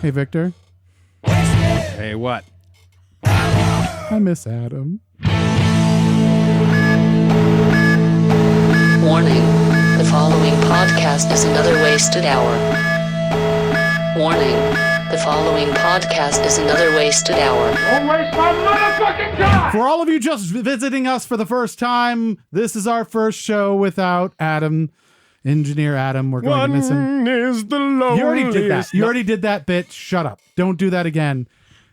Hey, Victor. Hey, what? I miss Adam. Warning. The following podcast is another wasted hour. Warning. The following podcast is another wasted hour. Don't waste my motherfucking time! For all of you just visiting us for the first time, this is our first show without Adam. Engineer Adam, we're going to miss him. Is the loneliest. You already did that. You already did that, bitch. Shut up. Don't do that again.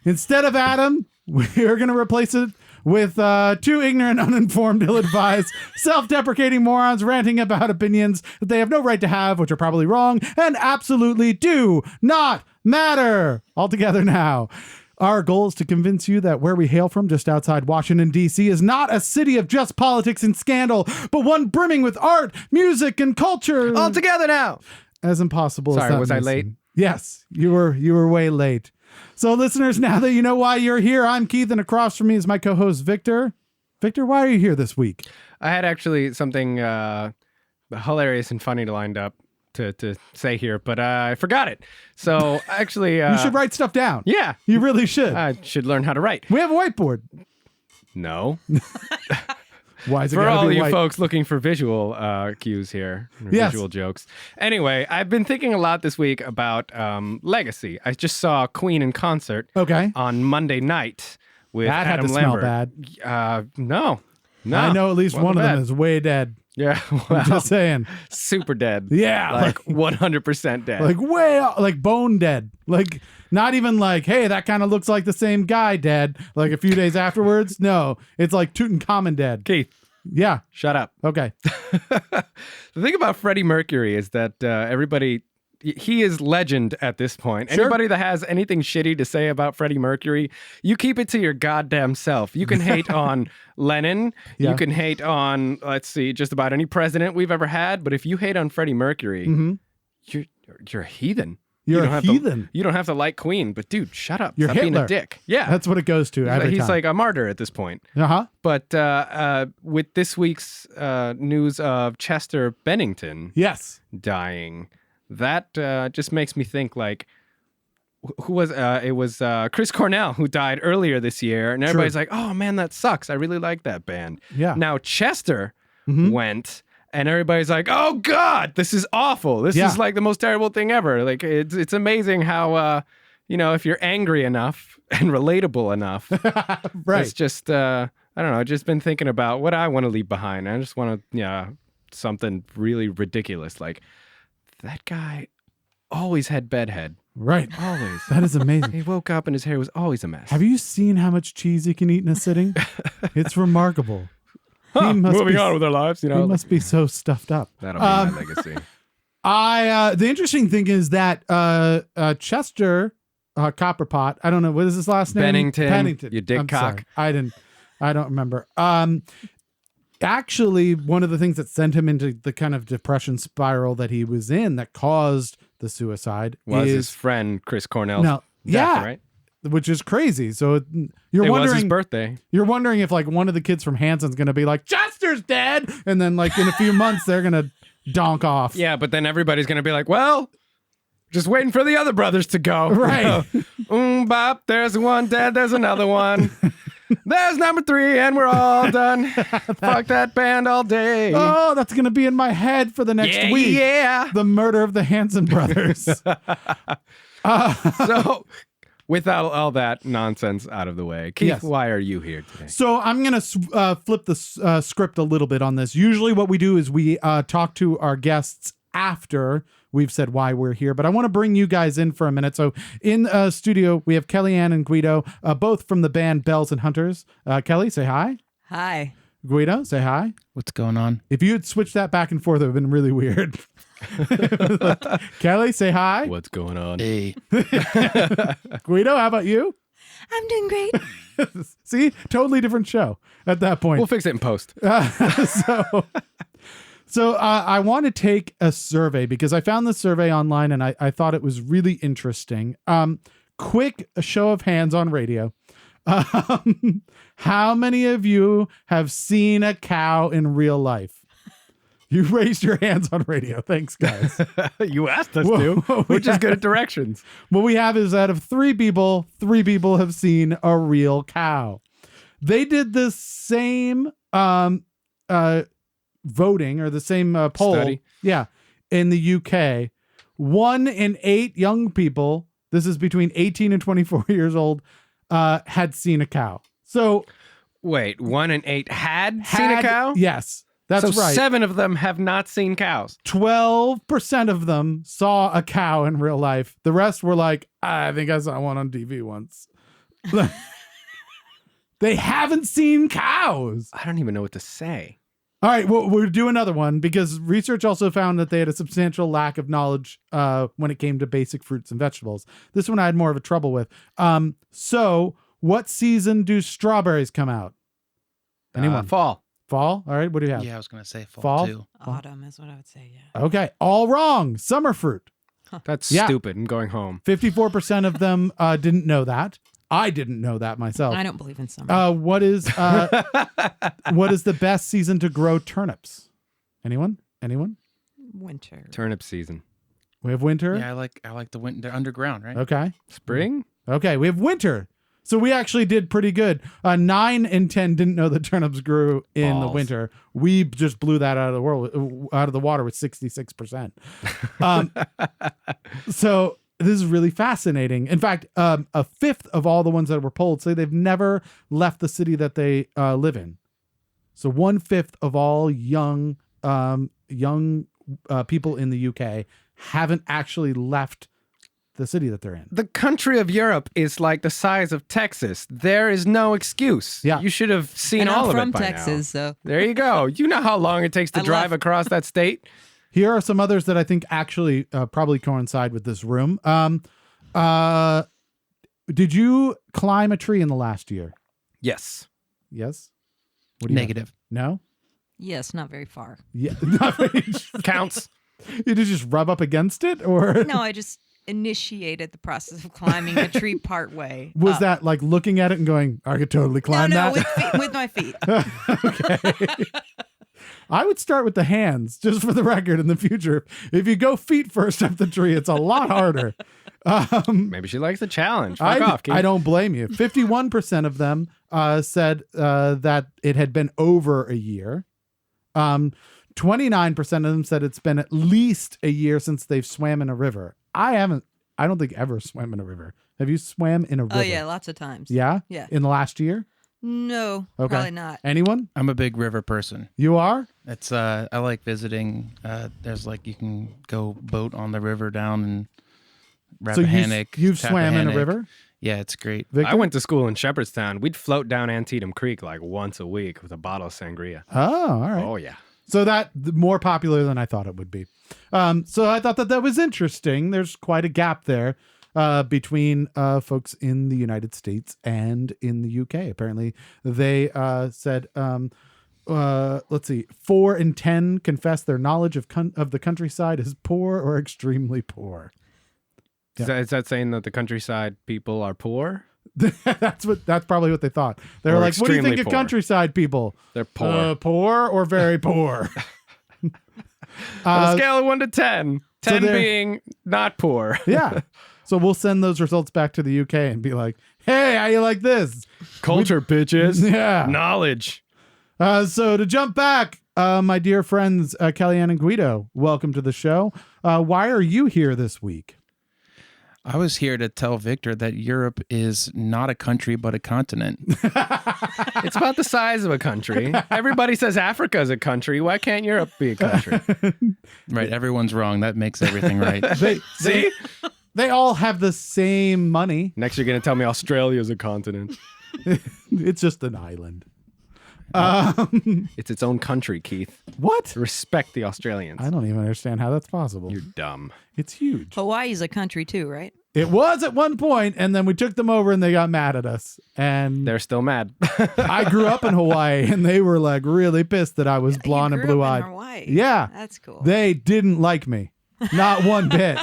Instead of Adam, we're going to replace it with two ignorant, uninformed, ill-advised, self-deprecating morons ranting about opinions that they have no right to have, which are probably wrong, and absolutely do not matter. All together now. Our goal is to convince you that where we hail from, just outside Washington, D.C., is not a city of just politics and scandal, but one brimming with art, music, and culture. All together now. As impossible as Sorry, that was I may late? seem. Yes, you were way late. So listeners, now that you know why you're here, I'm Keith, and across from me is my co-host Victor. Victor, why are you here this week? I had actually something hilarious and funny lined up to say here, but I forgot it. So actually... you should write stuff down. Yeah. You really should. I should learn how to write. We have a whiteboard. No. Why is it For gotta all be you white? folks looking for visual cues here, Yes. visual jokes. Anyway, I've been thinking a lot this week about legacy. I just saw Queen in concert Okay. on Monday night with That had Adam to smell Lambert. bad. No. I know at least wasn't one of bad. them is way dead. Yeah, I'm well, just saying. super dead. Yeah. Like 100% dead. Like way like bone dead. Like not even like, hey, that kind of looks like the same guy dead. Like a few days afterwards. No, it's like Tutankhamun dead. Keith, Yeah. shut up. Okay. The thing about Freddie Mercury is that everybody, he is legend at this point. Sure. Anybody that has anything shitty to say about Freddie Mercury, you keep it to your goddamn self. You can hate on Lennon. Yeah. You can hate on, let's see, just about any president we've ever had. But if you hate on Freddie Mercury, you're a heathen. You're you a don't have heathen. you don't have to like Queen, but dude, shut up. You're Stop being Hitler. a dick. Yeah. That's what it goes to every He's time. like a martyr at this point. Uh-huh. But with this week's news of Chester Bennington Yes. dying, that just makes me think like, who was it was Chris Cornell who died earlier this year, and everybody's like, oh man, that sucks. I really like that band. Yeah. Now Chester went, and everybody's like, oh god, this is awful. This Yeah. is like the most terrible thing ever. Like it's amazing how if you're angry enough and relatable enough, Right. it's just I don't know. I've just been thinking about what I want to leave behind. I just want to something really ridiculous like that guy always had bedhead. Right. Always. That is amazing. He woke up and his hair was always a mess. Have you seen how much cheese you can eat in a sitting? It's remarkable. Huh, He must moving be- on with our lives, He must be so stuffed up. That'll be my legacy. The interesting thing is that Chester Copperpot, I don't know, what is his last name? Bennington. You dick I'm cock. sorry. I don't remember. Actually, one of the things that sent him into the kind of depression spiral that he was in that caused the suicide Was is his friend Chris Cornell's No, death, yeah. right? which is crazy. So you're It was his wondering birthday. You're wondering if like one of the kids from Hanson's going to be like, Chester's dead. And then like in a few months, they're going to donk off. Yeah, but then everybody's going to be like, well, just waiting for the other brothers to go. Right. Bop, there's one dead, there's another one. There's number 3, and we're all done. Fuck that band all day. Oh, that's going to be in my head for the next week. Yeah. The murder of the Hanson brothers. So, without all that nonsense out of the way, Keith, Yes. why are you here today? So I'm going to flip the script a little bit on this. Usually what we do is we talk to our guests after we've said why we're here, but I want to bring you guys in for a minute. So in studio, we have Kellyanne and Guido, both from the band Bells and Hunters. Kelly, say hi. Hi. Guido, say hi. What's going on? If you had switched that back and forth, it would have been really weird. Kelly, say hi. What's going on? Hey. Guido, how about you? I'm doing great. See, totally different show at that point. We'll fix it in post. So I want to take a survey because I found this survey online and I thought it was really interesting. Quick show of hands on radio. How many of you have seen a cow in real life? You raised your hands on radio. Thanks, guys. You asked us Whoa, to. We're just good at directions. What we have is out of three people have seen a real cow. They did the same voting or the same poll. Study. Yeah. In the UK, 1 in 8 young people, this is between 18 and 24 years old, had seen a cow. So Wait, 1 in 8 had seen a cow? Yes. That's so right. 7 of them have not seen cows. 12% of them saw a cow in real life. The rest were like, I think I saw one on TV once. They haven't seen cows. I don't even know what to say. All right, well, we'll do another one because research also found that they had a substantial lack of knowledge when it came to basic fruits and vegetables. This one I had more of a trouble with. So what season do strawberries come out? Anyone? Fall. Fall? All right, what do you have? Yeah, I was going to say fall, Fall? too. Autumn is what I would say, yeah. Okay, all wrong. Summer fruit. That's Yeah. stupid. I'm going home. 54% of them didn't know that. I didn't know that myself. I don't believe in summer. What is the best season to grow turnips? Anyone? Winter. Turnip season. We have winter. Yeah, I like the winter. They're underground, right? Okay. Spring? Okay, we have winter. So we actually did pretty good. 9 in 10 didn't know that turnips grew in the Balls. winter. We just blew that out of the water with 66%. So this is really fascinating. In fact, a fifth of all the ones that were polled say they've never left the city that they live in. So 1/5 of all young people in the UK haven't actually left the city that they're in. The country of Europe is like the size of Texas. There is no excuse. Yeah. You should have seen And all I'm of from it by Texas, now. so There you go. You know how long it takes to I drive love- across that state? Here are some others that I think actually probably coincide with this room. Did you climb a tree in the last year? Yes. Yes. What do you have? Negative. No. yes, not very far. Yeah. Counts. You did just rub up against it, or No, I just initiated the process of climbing a tree part way. was up. that like looking at it and going, "I could totally climb no, that"? with my feet. Okay. I would start with the hands, just for the record. In the future, if you go feet first up the tree, it's a lot harder. Maybe she likes the challenge. Fuck off, Keith. I don't blame you. 51% of them said that it had been over a year. 29% of them said it's been at least a year since they've swam in a river. I don't think ever swam in a river. Have you swam in a river? Oh yeah, lots of times. Yeah? Yeah. In the last year? No, Okay. probably not. Anyone? I'm a big river person. You are? It's I like visiting. There's like you can go boat on the river down and wrap So a hammock. you've tap swam in a hammock. river? Yeah, it's great. Victor? I went to school in Shepherdstown. We'd float down Antietam Creek like once a week with a bottle of sangria. Oh, all right. Oh, yeah. So more popular than I thought it would be. So I thought that was interesting. There's quite a gap there between folks in the United States and in the UK. Apparently, they said, let's see, 4 in 10 confess their knowledge of the countryside is poor or extremely poor. Is that saying that the countryside people are poor? That's probably what they thought. They were Or like, "What do you think extremely of poor. countryside people? They're poor. Poor or very poor?" On a scale of 1 to 10, 10 they're- being not poor. Yeah. So we'll send those results back to the UK and be like, "Hey, how you like this?" Culture, bitches. Yeah. Knowledge. So to jump back, my dear friends, Kellyanne and Guido, welcome to the show. Why are you here this week? I was here to tell Victor that Europe is not a country but a continent. It's about the size of a country. Everybody says Africa is a country. Why can't Europe be a country? Right, everyone's wrong. That makes everything right. See? They all have the same money. Next, you're going to tell me Australia is a continent. It's just an island. It's its own country, Keith. What? Respect the Australians. I don't even understand how that's possible. You're dumb. It's huge. Hawaii's a country too, right? It was at one point, and then we took them over and they got mad at us. And They're still mad. I grew up in Hawaii, and they were like really pissed that I was blonde You and grew up in blue-eyed. Hawaii. Yeah. That's cool. They didn't like me. Not one bit.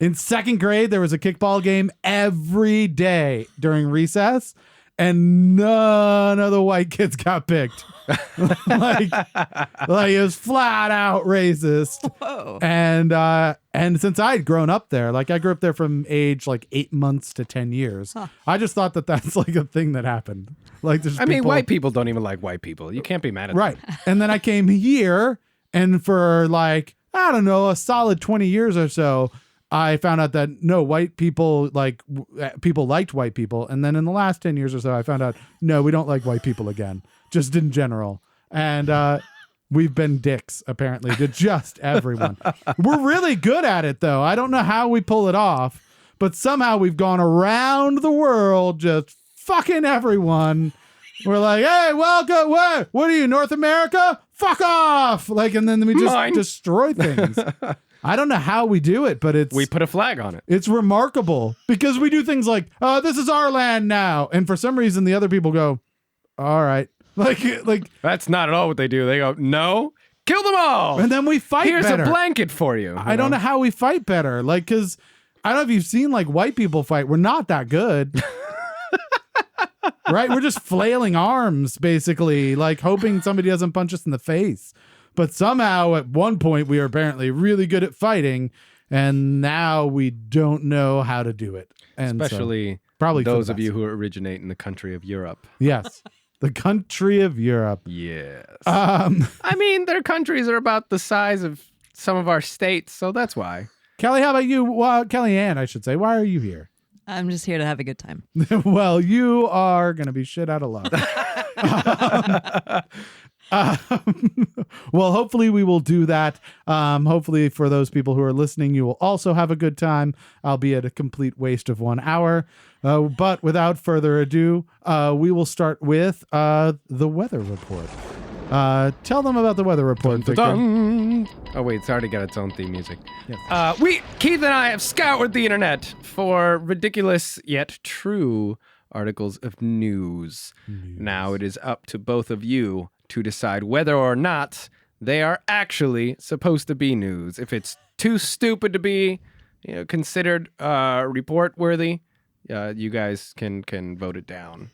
In second grade, there was a kickball game every day during recess. and none of the white kids got picked. like it was flat out racist. Whoa. And since I'd grown up there, like I grew up there from age like 8 months to 10 years, I just thought that that's like a thing that happened. Like there's mean, white people don't even like white people. You can't be mad at right. And then I came here, and for like, I don't know, a solid 20 years or so, I found out that no, white people people liked white people. And then in the last 10 years or so, I found out, no, we don't like white people again, just in general. And we've been dicks, apparently, to just everyone. We're really good at it, though. I don't know how we pull it off, but somehow we've gone around the world just fucking everyone. We're like, hey, welcome. What are you, North America? Fuck off. Like, and then we just destroy things. I don't know how we do it, but we put a flag on it. It's remarkable because we do things like, this is our land now. And for some reason, the other people go, all right. Like that's not at all what they do. They go, no, kill them all. And then we fight Here's better. a blanket for you. I don't know how we fight better. Like, because I don't know if you've seen like white people fight. We're not that good. Right? We're just flailing arms, basically, like hoping somebody doesn't punch us in the face. But somehow at one point we were apparently really good at fighting, and now we don't know how to do it. And especially probably those of you who originate in the country of Europe. Yes. The country of Europe. Yes. I mean, their countries are about the size of some of our states, so that's why. Kelly, how about you? Kellyanne, I should say. Why are you here? I'm just here to have a good time. Well, you are going to be shit out of luck. Well, hopefully we will do that. Hopefully for those people who are listening, you will also have a good time, albeit a complete waste of 1 hour. But without further ado, we will start with the weather report. Tell them about the weather report, Victor. Oh, wait, it's already got its own theme music. Yes. Keith and I have scoured the internet for ridiculous yet true articles of news. Now it is up to both of you to decide whether or not they are actually supposed to be news. If it's too stupid to be considered report worthy, you guys can vote it down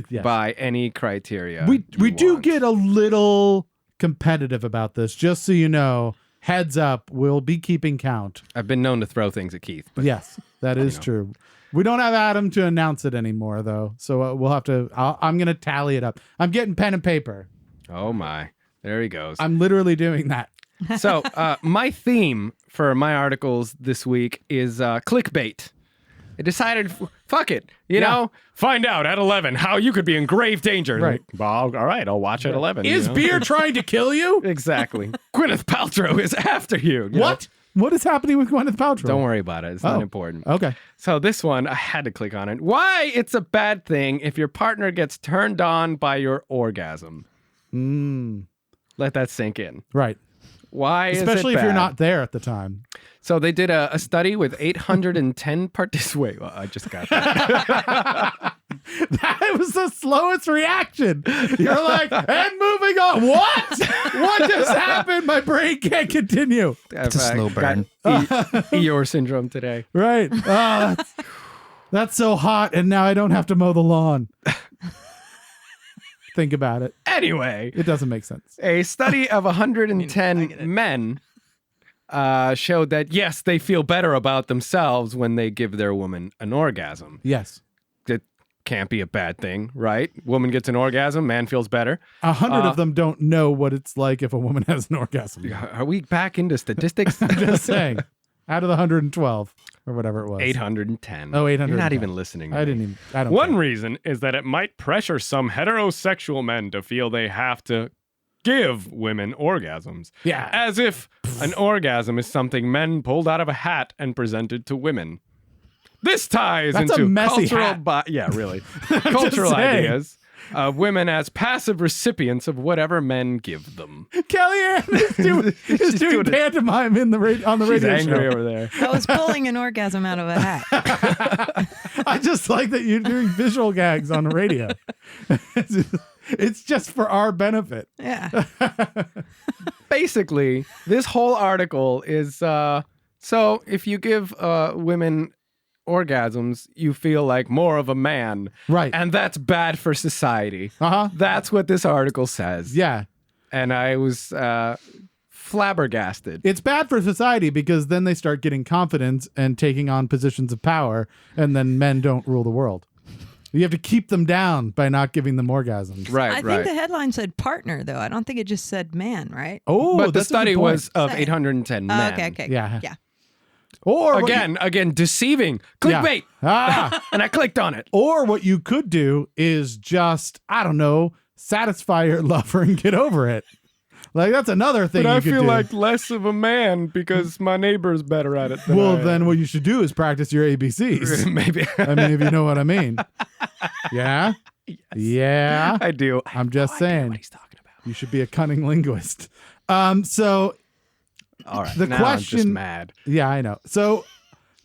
Yes. by any criteria. We do get a little competitive about this, just so you know. Heads up, we'll be keeping count. I've been known to throw things at Keith. But, yes, that is true. We don't have Adam to announce it anymore, though, so we'll have to. I'm going to tally it up. I'm getting pen and paper. Oh my, there he goes. I'm literally doing that. So my theme for my articles this week is clickbait. I decided, fuck it, you know, find out at 11 how you could be in grave danger. Right. Like, well, all right, I'll watch at 11. Is beer trying to kill you? Exactly. Gwyneth Paltrow is after you. What? What is happening with Gwyneth Paltrow? Don't worry about it. It's not important. Okay. So this one, I had to click on it. Why it's a bad thing if your partner gets turned on by your orgasm. Let that sink in. Right. Why Especially is it if you're bad? not there at the time. So they did a study with 810 participants. Wait, well, I just got that. That was the slowest reaction. You're like, and moving on. What? What just happened? My brain can't continue. It's a slow burn. Eeyore syndrome today. Right. Oh, that's so hot, and now I don't have to mow the lawn. Think about it. Anyway, It doesn't make sense. a study of 110 men showed that, yes, they feel better about themselves when they give their woman an orgasm. Yes. That can't be a bad thing, right? Woman gets an orgasm, man feels better. 100 of them don't know what it's like if a woman has an orgasm. Are we back into statistics? I'm just saying. Out of the 112 or whatever it was. 810. Oh, 810. You're not even listening to I me. didn't even. I don't. One care. reason is that it might pressure some heterosexual men to feel they have to give women orgasms. Yeah. As if an orgasm is something men pulled out of a hat and presented to women. This ties That's a into messy cultural hat. yeah, really. Cultural saying. ideas of women as passive recipients of whatever men give them. Kellyanne is doing pantomime on the radio She's angry show. over there. I was pulling an orgasm out of a hat. I just like that you're doing visual gags on the radio. It's just for our benefit. Yeah. Basically, this whole article is so if you give women orgasms, you feel like more of a man. Right. And that's bad for society. Uh-huh. That's what this article says. Yeah. And I was flabbergasted. It's bad for society because then they start getting confidence and taking on positions of power, and then men don't rule the world. You have to keep them down by not giving them orgasms. Right, I think the headline said partner, though. I don't think it just said man, right? Oh, but the that's a good study point. was of 810 men. Okay. Yeah. Yeah. Or what Again, deceiving. Clickbait. And I clicked on it. or what you could do is just, I don't know, satisfy your lover and get over it. Like, that's another thing But you I could feel do. like less of a man because my neighbor's better at it than Well, I am. then what you should do is practice your ABCs. Maybe. I mean, if you know what I mean. Yeah? Yes. Yeah? I do. I'm just saying. What he's talking about. You should be a cunning linguist. So, All right. The now I'm just question- mad. yeah, I know. So,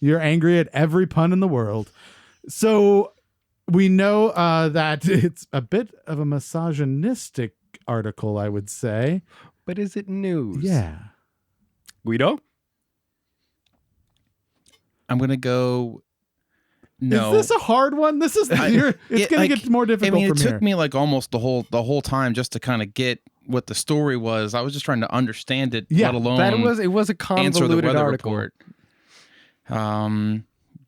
you're angry at every pun in the world. So, we know that it's a bit of a misogynistic article, I would say. But is it news? Yeah. Guido? I'm gonna go. No. Is this a hard one? This is it's going to get more difficult I mean, from it here. took me like almost the whole time just to kind of get what the story was. I was just trying to understand it, Yeah, let alone It was a answer the convoluted weather article. report.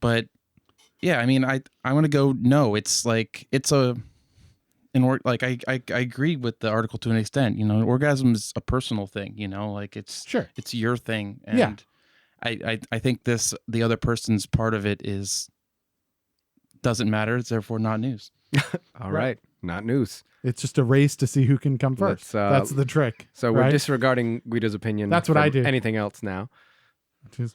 But yeah, I mean, I want to go. No, it's like I agree with the article to an extent. You know, orgasm is a personal thing. You know, like it's your thing, and Yeah. I think the other person's part of it doesn't matter. It's therefore not news. All right. Not news. It's just a race to see who can come first. Let's, That's the trick. So we're right? disregarding Guido's opinion. That's what from I do. Anything else now?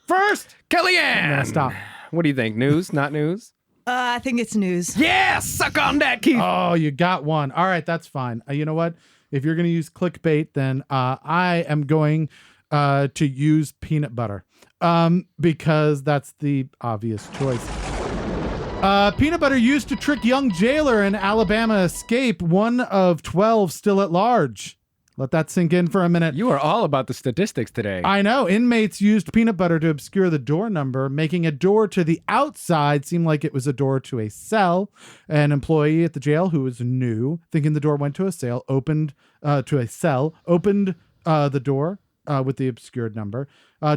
First, Kellyanne! I'm gonna stop. What do you think? News? Not news? I think it's news. Yeah! Suck on that, Keith! Oh, you got one. All right, that's fine. You know what? If you're going to use clickbait, then I am going to use peanut butter because that's the obvious choice. Peanut butter used to trick young jailer in Alabama escape, one of 12 still at large. Let that sink in for a minute. You are all about the statistics today. I know. Inmates used peanut butter to obscure the door number, making a door to the outside seem like it was a door to a cell. An employee at the jail who was new, thinking the door went to a cell, opened the door with the obscured number.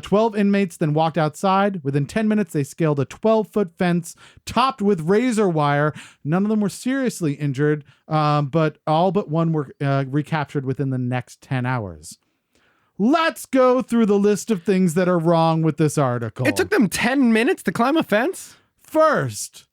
12 inmates then walked outside. Within 10 minutes, they scaled a 12-foot fence topped with razor wire. None of them were seriously injured, but all but one were recaptured within the next 10 hours. Let's go through the list of things that are wrong with this article. It took them 10 minutes to climb a fence? First,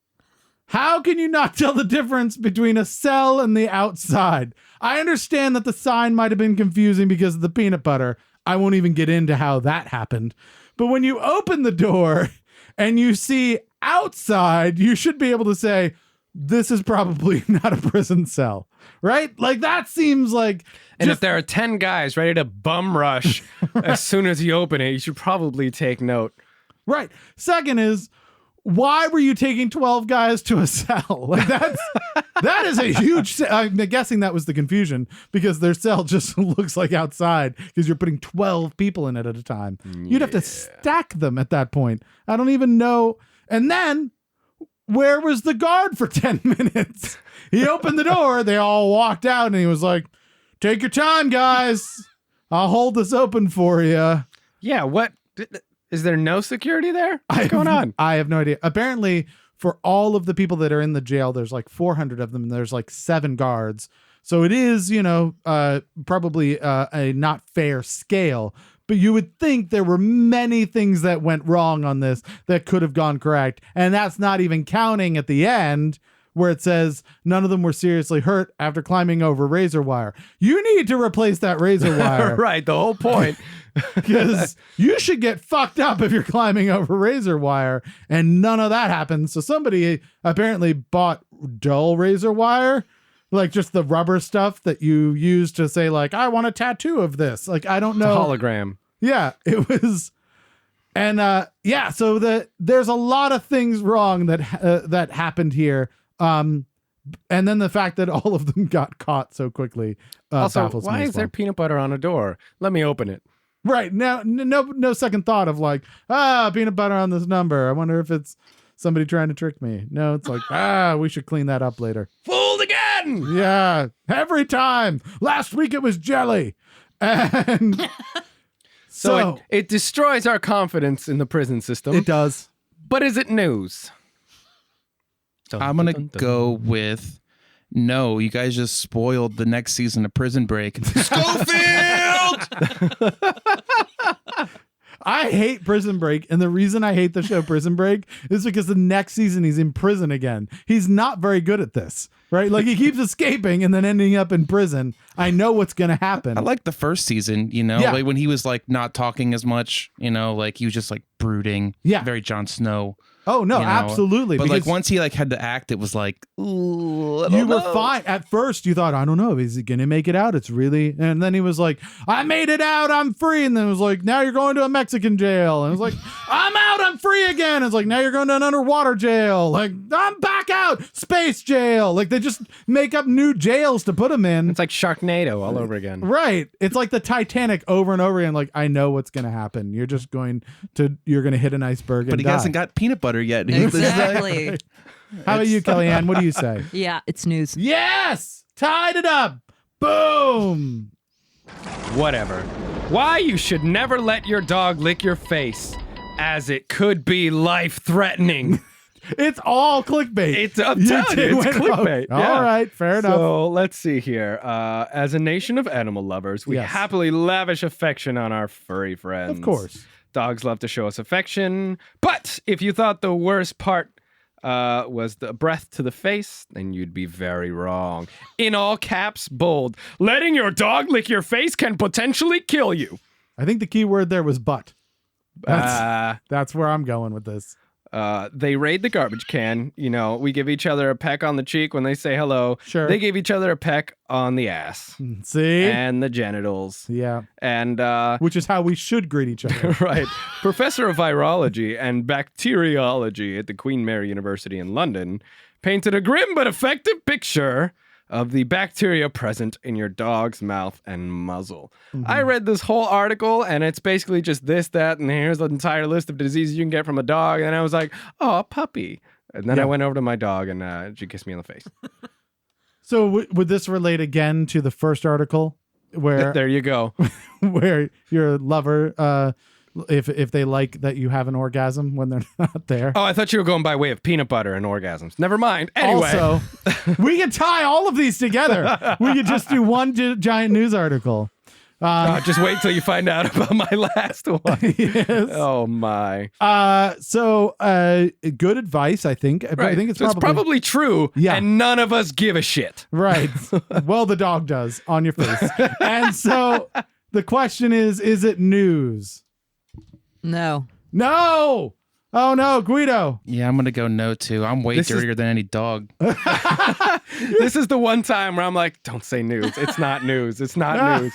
how can you not tell the difference between a cell and the outside? I understand that the sign might have been confusing because of the peanut butter. I won't even get into how that happened. But when you open the door and you see outside, you should be able to say, this is probably not a prison cell, right? Like, that seems like... And if there are 10 guys ready to bum rush as soon as you open it, you should probably take note. Right. Second is, why were you taking 12 guys to a cell? Like, that is a huge... I'm guessing that was the confusion because their cell just looks like outside because you're putting 12 people in it at a time. You'd have to stack them at that point. I don't even know. And then, where was the guard for 10 minutes? He opened the door. They all walked out and he was like, take your time, guys. I'll hold this open for you. Yeah, what... Is there no security there? What's going on? I have no idea. Apparently, for all of the people that are in the jail, there's like 400 of them, and there's like 7 guards. So it is, probably a not fair scale. But you would think there were many things that went wrong on this that could have gone correct. And that's not even counting at the end where it says none of them were seriously hurt after climbing over razor wire. You need to replace that razor wire. Right, the whole point. Because you should get fucked up if you're climbing over razor wire, and none of that happens. So somebody apparently bought dull razor wire, like just the rubber stuff that you use to say, like, I want a tattoo of this. Like, I don't know. Hologram. Yeah, it was. And so there's a lot of things wrong that happened here. And then the fact that all of them got caught so quickly Also, baffles me why as is there well. peanut butter on a door? Let me open it. Right now, no second thought of like, peanut butter on this number. I wonder if it's somebody trying to trick me. No, it's like, we should clean that up later. Fooled again. Yeah, every time. Last week it was jelly. And So it destroys our confidence in the prison system. it does. But is it news? I'm going to go with no. You guys just spoiled the next season of Prison Break. Schofield! I hate Prison Break, and the reason I hate the show Prison Break is because the next season he's in prison again. He's not very good at this, right? Like, he keeps escaping and then ending up in prison. I know what's going to happen. I like the first season, like when he was like not talking as much, like he was just like brooding. Yeah. Very Jon Snow. Oh, no, absolutely. But like because once he like had to act, it was like, ooh, you were fine. At first, you thought, I don't know, is he going to make it out? It's really... And then he was like, I made it out, I'm free. And then it was like, now you're going to a Mexican jail. And it was like, I'm out, I'm free again. It's like, now you're going to an underwater jail. Like, I'm back out, space jail. Like, they just make up new jails to put him in. It's like Sharknado all over again. Right. It's like the Titanic over and over again. Like, I know what's going to happen. You're going to hit an iceberg and But he die. hasn't got peanut butter yet. Exactly. How about you, Kellyanne? What do you say? Yeah, it's news. Yes! Tied it up! Boom! Whatever. Why you should never let your dog lick your face, as it could be life-threatening. It's all clickbait. I'm telling you, it's clickbait. All right, fair enough. So let's see here. As a nation of animal lovers, we Yes. happily lavish affection on our furry friends. Of course. Dogs love to show us affection. But if you thought the worst part was the breath to the face, then you'd be very wrong. In all caps, bold. Letting your dog lick your face can potentially kill you. I think the key word there was butt. That's where I'm going with this. They raid the garbage can. We give each other a peck on the cheek when they say hello. Sure. They give each other a peck on the ass See? and the genitals. Yeah. And Which is how we should greet each other. right. Professor of virology and bacteriology at the Queen Mary University in London painted a grim but effective picture of the bacteria present in your dog's mouth and muzzle. I read this whole article, and it's basically just this, that, and here's the entire list of diseases you can get from a dog. And I was like, oh, a puppy. And then I went over to my dog, and she kissed me on the face. So would this relate again to the first article where There you go. where your lover, if they like that you have an orgasm when they're not there? Oh, I thought you were going by way of peanut butter and orgasms. Never mind. Anyway. Also, we can tie all of these together. We could just do one giant news article. Just wait till you find out about my last one. Yes. Oh, my. So good advice, I think. But I think it's So probably true, Yeah. and none of us give a shit. right. Well, the dog does on your face. And so the question is it news? No. No. Oh no, Guido. Yeah, I'm gonna go no too. I'm way dirtier than any dog. This is the one time where I'm like, don't say news. It's not news. It's not news.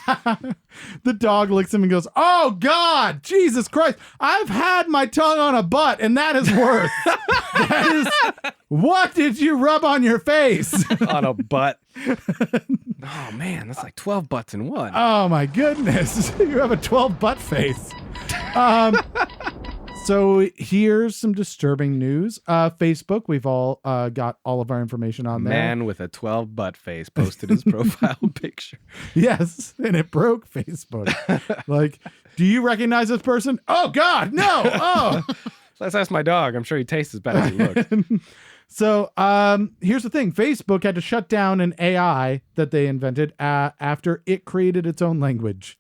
The dog licks him and goes, "Oh God, Jesus Christ! I've had my tongue on a butt, and that is worse. That is, what did you rub on your face? On a butt. Oh, man, that's like 12 butts in one. Oh my goodness, you have a 12 butt face." So here's some disturbing news. Facebook, we've all got all of our information on there. Man with a 12 butt face posted his profile picture. Yes, and it broke Facebook. Like, do you recognize this person? Oh God, no! Oh. Let's ask my dog. I'm sure he tastes as bad as he looks. So here's the thing. Facebook had to shut down an AI that they invented after it created its own language.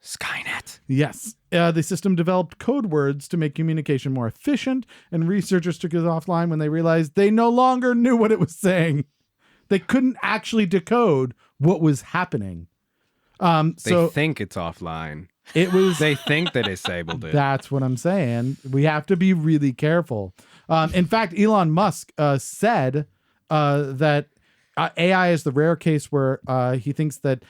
Skynet. Yes. The system developed code words to make communication more efficient, and researchers took it offline when they realized they no longer knew what it was saying. They couldn't actually decode what was happening. They think it's offline. It was... They think they disabled it. That's what I'm saying. We have to be really careful. In fact, Elon Musk said that AI is the rare case where he thinks that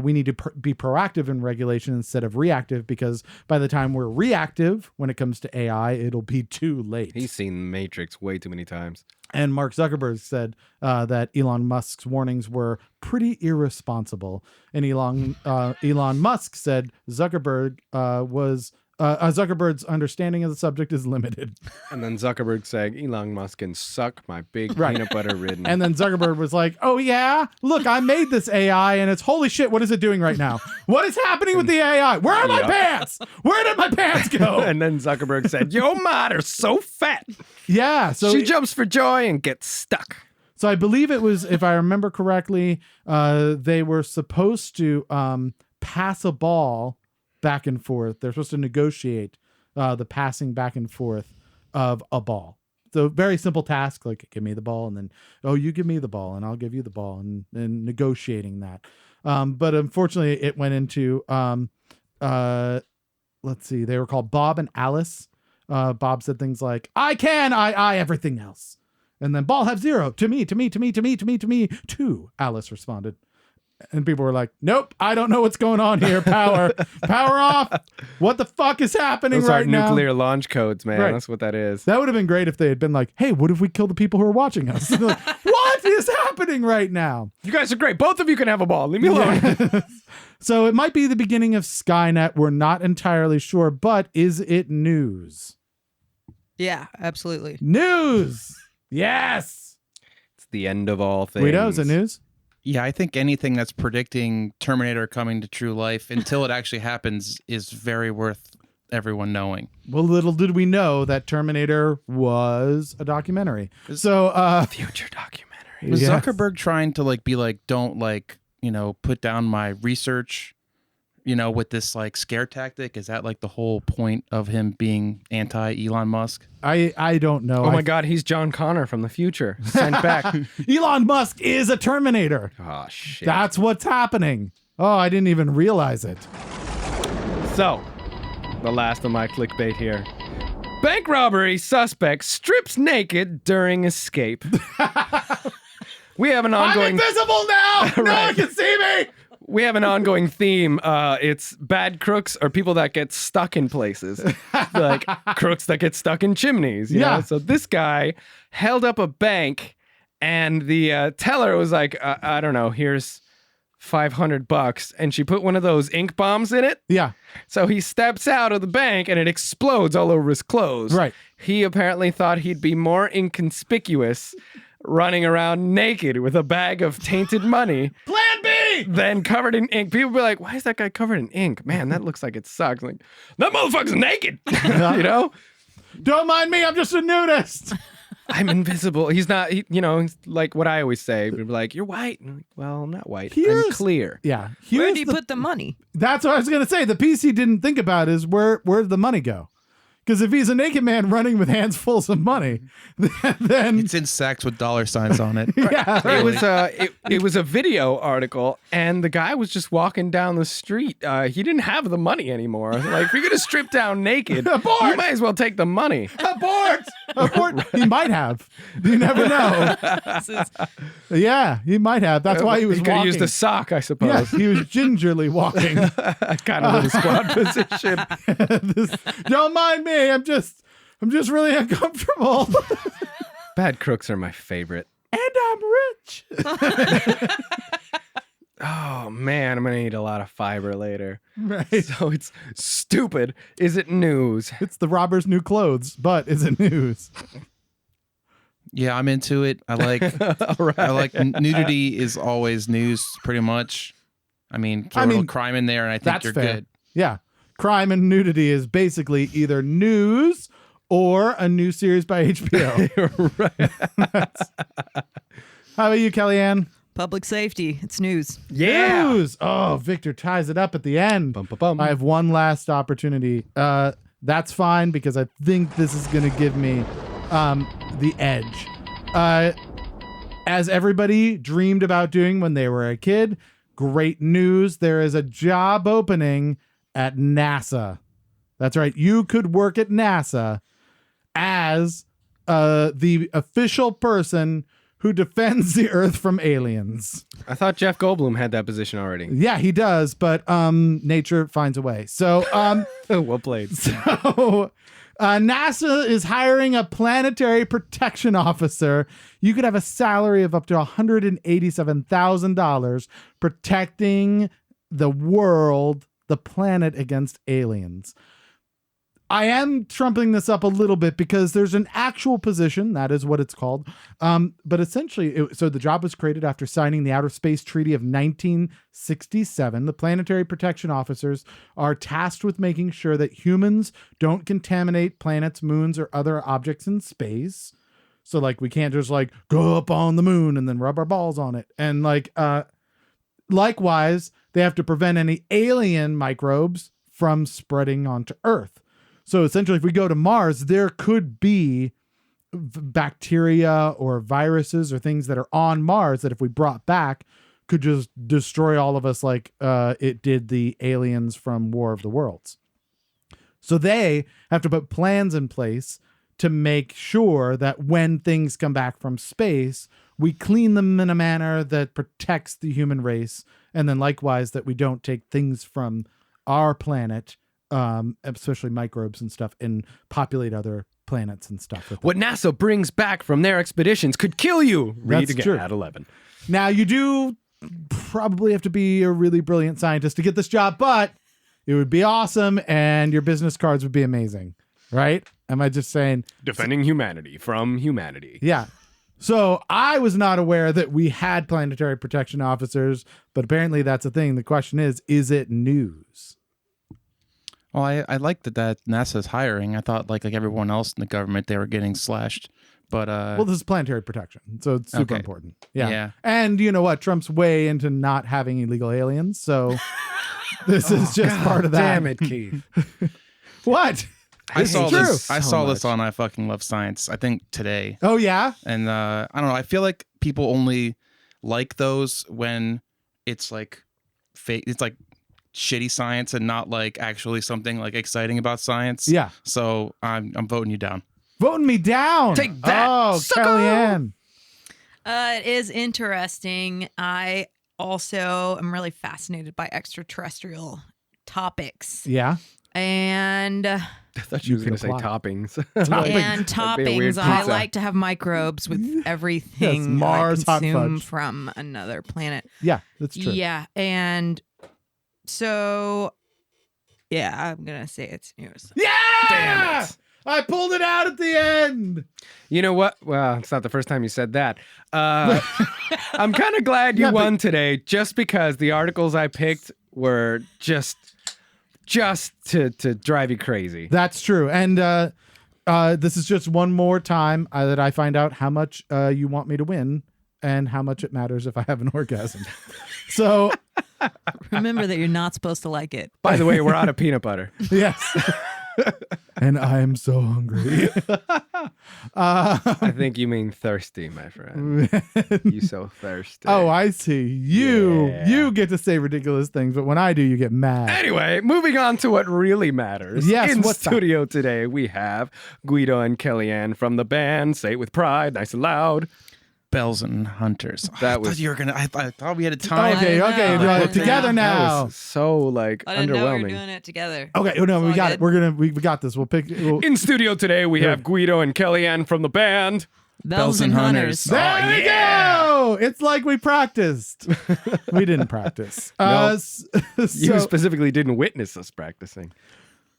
we need to be proactive in regulation instead of reactive, because by the time we're reactive when it comes to AI, it'll be too late. He's seen Matrix way too many times. And Mark Zuckerberg said that Elon Musk's warnings were pretty irresponsible. And Elon Musk said Zuckerberg was Zuckerberg's understanding of the subject is limited. And then Zuckerberg said, Elon Musk can suck my big peanut butter ridden. And then Zuckerberg was like, oh yeah, look, I made this AI and it's holy shit, what is it doing right now? What is happening with the AI? Where are my pants? Where did my pants go? And then Zuckerberg said, your mother's so fat. Yeah. So she jumps for joy and gets stuck. So I believe it was, if I remember correctly, they were supposed to pass a ball back and forth. They're supposed to negotiate the passing back and forth of a ball. So very simple task, like give me the ball and then, oh, you give me the ball and I'll give you the ball and negotiating that. But unfortunately it went into, let's see, they were called Bob and Alice. Bob said things like, I everything else. And then ball have 0 to me, two, Alice responded. And people were like, nope, I don't know what's going on here. Power off. What the fuck is happening Those right are now? nuclear launch codes, man. Right. That's what that is. That would have been great if they had been like, hey, what if we kill the people who are watching us? Like, what is happening right now? You guys are great. Both of you can have a ball. Leave me alone. So it might be the beginning of Skynet. We're not entirely sure, but is it news? Yeah, absolutely. News. Yes. It's the end of all things. Guido, is it news? Yeah, I think anything that's predicting Terminator coming to true life until it actually happens is very worth everyone knowing. Well, little did we know that Terminator was a documentary. So, Future documentary. Was Yes. Zuckerberg trying to be like, don't put down my research, with this scare tactic? Is that the whole point of him being anti Elon Musk? I don't know. Oh my God, he's John Connor from the future. Sent back. Elon Musk is a Terminator. Oh, shit. That's what's happening. Oh, I didn't even realize it. So, the last of my clickbait here. Bank robbery suspect strips naked during escape. We have an I'm ongoing... invisible now. No Right. one can see me. We have an ongoing theme. It's bad crooks or people that get stuck in places. Like crooks that get stuck in chimneys. You Yeah. know? So this guy held up a bank and the teller was like, I don't know, here's $500. And she put one of those ink bombs in it. Yeah. So he steps out of the bank and it explodes all over his clothes. Right. He apparently thought he'd be more inconspicuous running around naked with a bag of tainted money. Plan B. Then covered in ink. People be like, why is that guy covered in ink? Man, that looks like it sucks. Like, that motherfucker's naked. You know? Don't mind me. I'm just a nudist. I'm invisible. He's not, he's like what I always say. People be like, you're white. And I'm like, well, I'm not white. I'm Here's- clear. Yeah. Where Here's do you put the money? That's what I was going to say. The PC didn't think about is where'd the money go? Because if he's a naked man running with hands full of money, then It's in sacks with dollar signs on it. yeah. It was a video article, and the guy was just walking down the street. He didn't have the money anymore. Like, if you're gonna strip down naked, Abort! you might as well take the money. Abort. He might have. You never know. Yeah, he might have. That's why he was He could have walking. used a sock, I Yeah, suppose. he was gingerly walking. Kind of in a squat position. Don't mind me. I'm just really uncomfortable. Bad crooks are my favorite. And I'm rich. Oh man, I'm gonna eat a lot of fiber later. Right. So it's stupid. Is it news? It's the robber's new clothes, but is it news? Yeah, I'm into it. I like nudity is always news, pretty much. I mean, throw a little crime in there, and I think That's you're fair. good. Yeah. Crime and nudity is basically either news or a new series by HBO. Right. How about you, Kellyanne? Public safety. It's news. Yeah. News. Oh, Victor ties it up at the end. Bum, bum, bum. I have one last opportunity. That's fine because I think this is going to give me the edge. As everybody dreamed about doing when they were a kid, great news. There is a job opening at NASA. That's right. You could work at NASA as the official person who defends the Earth from aliens. I thought Jeff Goldblum had that position already. Yeah, he does, but nature finds a way. So, Well played. NASA is hiring a planetary protection officer. You could have a salary of up to $187,000 protecting the world, the planet against aliens. I am trumping this up a little bit because there's an actual position, that is what it's called. But essentially, so the job was created after signing the Outer Space Treaty of 1967. The planetary protection officers are tasked with making sure that humans don't contaminate planets, moons, or other objects in space. So like, we can't just like go up on the moon and then rub our balls on it. And like, likewise, they have to prevent any alien microbes from spreading onto Earth. So essentially, if we go to Mars, there could be bacteria or viruses or things that are on Mars that if we brought back could just destroy all of us like it did the aliens from War of the Worlds. So they have to put plans in place to make sure that when things come back from space, we clean them in a manner that protects the human race. And then likewise, that we don't take things from our planet, especially microbes and stuff, and populate other planets and stuff. With What NASA brings back from their expeditions could kill you. Read That's again true. at 11. Now, you do probably have to be a really brilliant scientist to get this job, but it would be awesome and your business cards would be amazing, right? Am I just saying? Defending humanity from humanity. Yeah. So I was not aware that we had planetary protection officers, but apparently that's a thing. The question is it news? Well, I like that NASA's hiring. I thought like everyone else in the government, they were getting slashed. But well, this is planetary protection, so it's super Okay. important. Yeah. Yeah. And you know what? Trump's way into not having illegal aliens, so this is just part of that. Damn it, Keith. What? I saw true. this. I So saw this much. on I Fucking Love Science. I think today, Oh yeah. and I don't know. I feel like people only like those when it's like fake. It's like shitty science and not like actually something like exciting about science. Yeah. So I'm voting you down. Voting me down. Take that, Oh, sucker! Kellyanne. It is interesting. I also am really fascinated by extraterrestrial topics. Yeah. And I thought you were You going to could say apply. toppings. and That'd be a weird toppings. I pizza. like to have microbes with everything Yes, Mars, I hot consume fudge. from another planet. Yeah, that's true. Yeah, and so I'm gonna say it's news. Yeah! Damn it. I pulled it out at the end. You know what? Well, it's not the first time you said that. I'm kind of glad you Yeah, but- won today just because the articles I picked were just to drive you crazy. That's true. And this is just one more time that I find out how much you want me to win and how much it matters if I have an orgasm. So, Remember that you're not supposed to like it. By the way, we're out of peanut butter. yes. And I am so hungry. I think you mean thirsty, my friend. You so thirsty. Oh, I see. Yeah. You get to say ridiculous things, but when I do, you get mad. Anyway, moving on to what really matters. Yes, In what's that? studio today, we have Guido and Kellyanne from the band. Say it with pride, nice and loud. Bells and Hunters. That I was- thought you were gonna. I thought we had a time. Okay, I okay. know, I know. Together That now. was so like I didn't know we were underwhelming. doing it together. Okay, no, It's we all got it. good. We got this. We'll pick. In studio today, we have Guido and Kellyanne from the band. Bells and Hunters. There we go. It's like we practiced. We didn't practice. No. You So specifically didn't witness us practicing.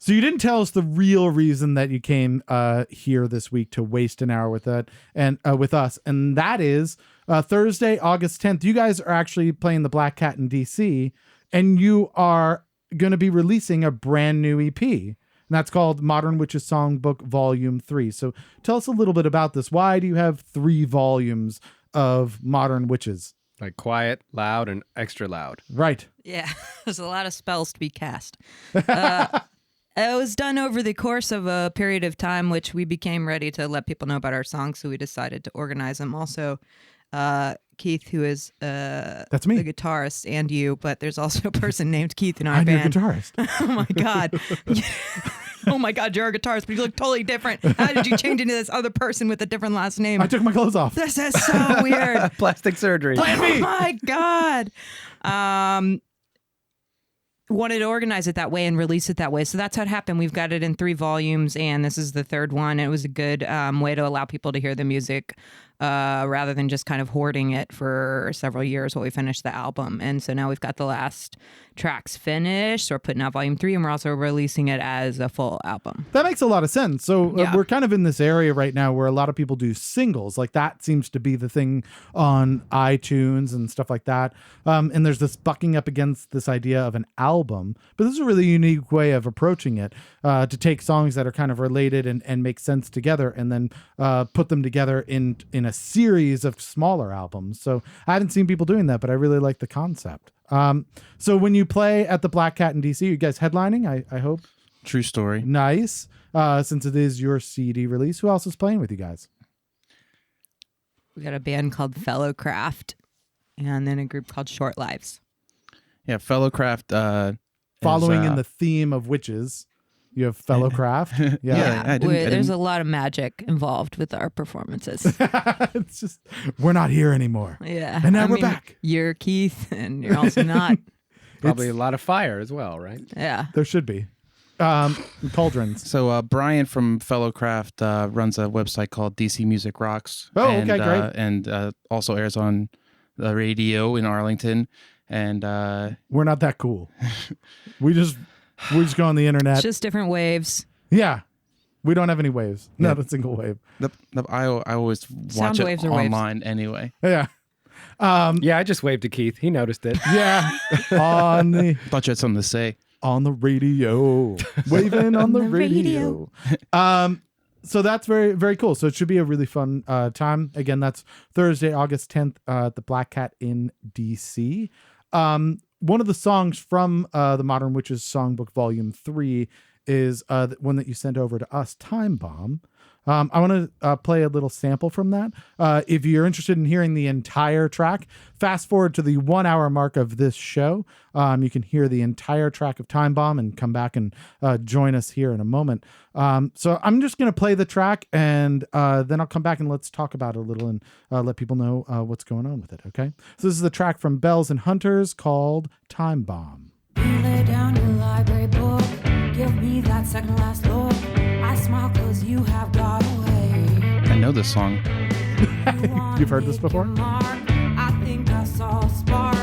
you didn't tell us the real reason that you came here this week to waste an hour with that and with us, and that is Thursday, August 10th. You guys are actually playing the Black Cat in DC, and you are going to be releasing a brand new EP. And that's called Modern Witches Songbook Volume 3. So tell us a little bit about this. Why do you have 3 volumes of Modern Witches? Like quiet, loud, and extra loud. Right. Yeah, there's a lot of spells to be cast. It was done over the course of a period of time, which we became ready to let people know about our songs, so we decided to organize them. Also, Keith, who is That's me. the guitarist, and you, but there's also a person named Keith in our I'm your band. guitarist. Oh my God. Oh my God, you're a guitarist, but you look totally different. How did you change into this other person with a different last name? I took my clothes off. This is so weird. Plastic surgery. Oh my God. Wanted to organize it that way and release it that way. So that's how it happened. We've got it in 3 volumes, and this is the 3rd one. It was a good way to allow people to hear the music rather than just kind of hoarding it for several years while we finished the album. And so now we've got the last tracks finished. So we're putting out volume 3, and we're also releasing it as a full album. That makes a lot of sense. So Yeah. we're kind of in this area right now where a lot of people do singles. Like that seems to be the thing on iTunes and stuff like that. And there's this bucking up against this idea of an album. But this is a really unique way of approaching it, to take songs that are kind of related and make sense together, and then put them together in a series of smaller albums. So I haven't seen people doing that, but I really like the concept. So when you play at the Black Cat in DC, you guys headlining, I hope? True story. Nice. Since it is your CD release, who else is playing with you guys? We got a band called Fellowcraft, and then a group called Short Lives. Yeah, Fellowcraft. Following is, in the theme of witches, you have Fellowcraft. Yeah. I didn't- There's a lot of magic involved with our performances. It's just, we're not here anymore. Yeah. And now we're back. You're Keith, and you're also not. Probably a lot of fire as well, right? Yeah. There should be. Cauldrons. So Brian from Fellowcraft runs a website called DC Music Rocks. Oh, and, okay, great. And also airs on the radio in Arlington. And We're not that cool. We just go on the internet. It's just different waves. Yeah. We don't have any waves. Not a single wave. I always watch Sound it waves are waves. online anyway. Yeah. Yeah, I just waved to Keith. He noticed it. Yeah. on the Thought you had something to say. radio. Waving on the radio. So that's very, very cool. So it should be a really fun time. Again, that's Thursday, August 10th at the Black Cat in DC. One of the songs from the Modern Witches Songbook Volume 3 is the one that you sent over to us, Time Bomb. I want to play a little sample from that. If you're interested in hearing the entire track, fast forward to the 1 hour mark of this show. You can hear the entire track of Time Bomb and come back and join us here in a moment. So I'm just going to play the track, and then I'll come back and let's talk about it a little and let people know what's going on with it. Okay. So this is the track from Bells and Hunters called Time Bomb. Lay down your library book. Give me that second last look. I smile cause you have got away. I know this song. You've heard this before? I think I saw a spark.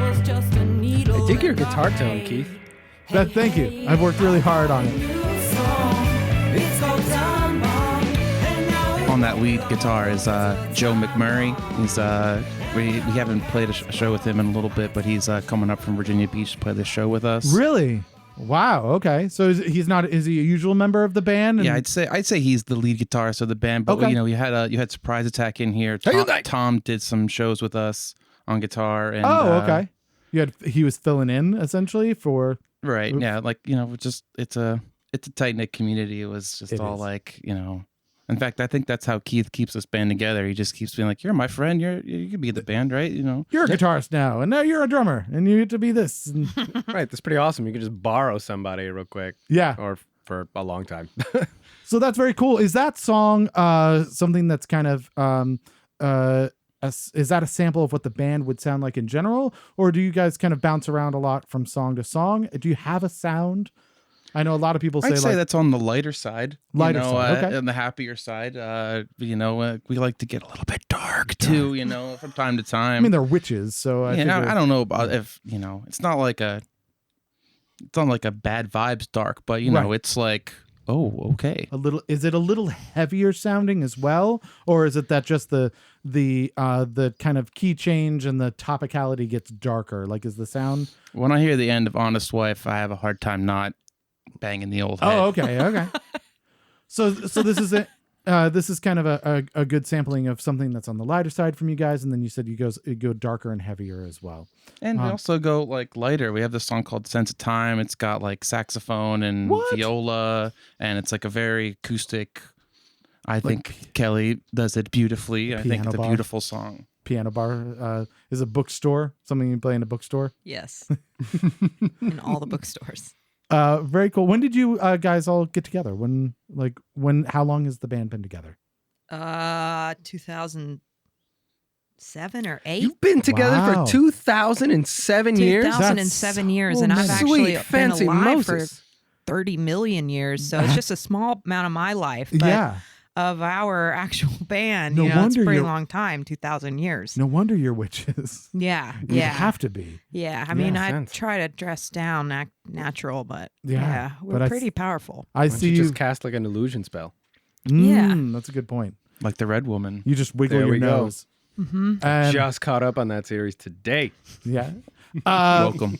Was just a needle. I dig your guitar tone, Keith. Thank you. I've worked really hard on it. On that lead guitar is Joe McMurray. He's we haven't played a show with him in a little bit, but he's coming up from Virginia Beach to play this show with us. Really? Wow. Okay. So is he a usual member of the band? Yeah, I'd say he's the lead guitarist of the band. But Okay. you had Surprise Attack in here. Tom did some shows with us on guitar. And, okay. He was filling in essentially for. Right. Yeah. Like it's a tight knit community. It was just all like In fact, I think that's how Keith keeps this band together. He just keeps being like, "You're my friend. You could be the band, right? You're a guitarist now, and now you're a drummer, and you get to be this." And Right. That's pretty awesome. You can just borrow somebody real quick. yeah. Or for a long time. So that's very cool. Is that song something that's kind of is that a sample of what the band would sound like in general, or do you guys kind of bounce around a lot from song to song? Do you have a sound? I know a lot of people say I'd say that's on the lighter side. Lighter side, okay. On the happier side, we like to get a little bit dark too, from time to time. I mean, they're witches, so I don't know about if it's not like a bad vibes dark, but Right. it's like, oh, okay. Is it a little heavier sounding as well, or is it that just the kind of key change and the topicality gets darker? Like, is the sound? When I hear the end of Honest Wife, I have a hard time not banging the old head. Oh, okay. So this is kind of a good sampling of something that's on the lighter side from you guys, and then you said you go darker and heavier as well. And we also go like lighter. We have this song called Sense of Time. It's got like saxophone and What? viola, and it's like a very acoustic. I think Kelly does it beautifully. I think piano it's a bar. beautiful song. Piano bar is a bookstore, something you play in a bookstore. Yes. In all the bookstores. Very cool. When did you guys all get together? How long has the band been together? 2007 or 8? You've been together Wow. for 2007 years? 2007 years, so and I've nice. actually Sweet been fancy alive Moses. for 30 million years, so it's just a small amount of my life. But, Yeah. of our actual band. No It's a wonder pretty you're- long time, 2,000 years. No wonder you're witches. Yeah, You yeah. have to be. Yeah, I mean, I sense. try to dress down natural, but Yeah, yeah, we're but pretty powerful. I Why don't see you you. just cast like an illusion spell. Yeah. That's a good point. Like the red woman. You just wiggle There your we go. nose. And, Just caught up on that series today. yeah. Welcome.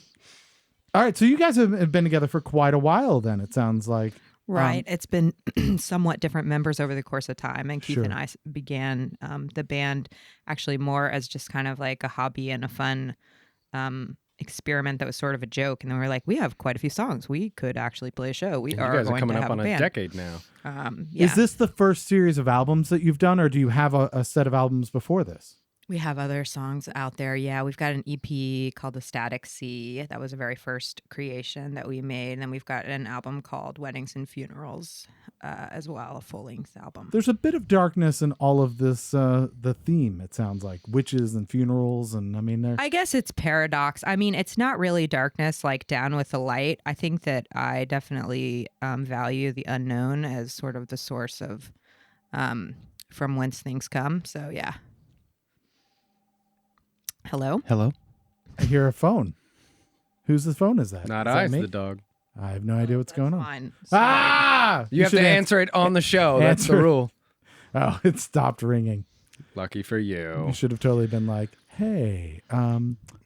All right. So you guys have been together for quite a while then, it sounds like. Right. It's been somewhat different members over the course of time. And Keith Sure. and I began the band actually more as just kind of like a hobby and a fun experiment that was sort of a joke. And then we were like, we have quite a few songs. We could actually play a show. We You are guys are going coming to up have on a a band. decade now. Yeah. Is this the first series of albums that you've done, or do you have a set of albums before this? We have other songs out there. Yeah, we've got an EP called The Static Sea. That was the very first creation that we made. And then we've got an album called Weddings and Funerals as well, a full-length album. There's a bit of darkness in all of this, the theme, it sounds like. Witches and funerals, and I mean, I guess it's paradox. I mean, it's not really darkness like Down with the Light. I think that I definitely value the unknown as sort of the source of from whence things come. So, yeah. Hello? Hello. I hear a phone. Whose the phone is that? Not Is that Ice me? the dog. I have no idea what's going on. Fine. Ah! You have should to answer it on the show. That's the answer- rule. Oh, it stopped ringing. Lucky for you. You should have totally been like, hey,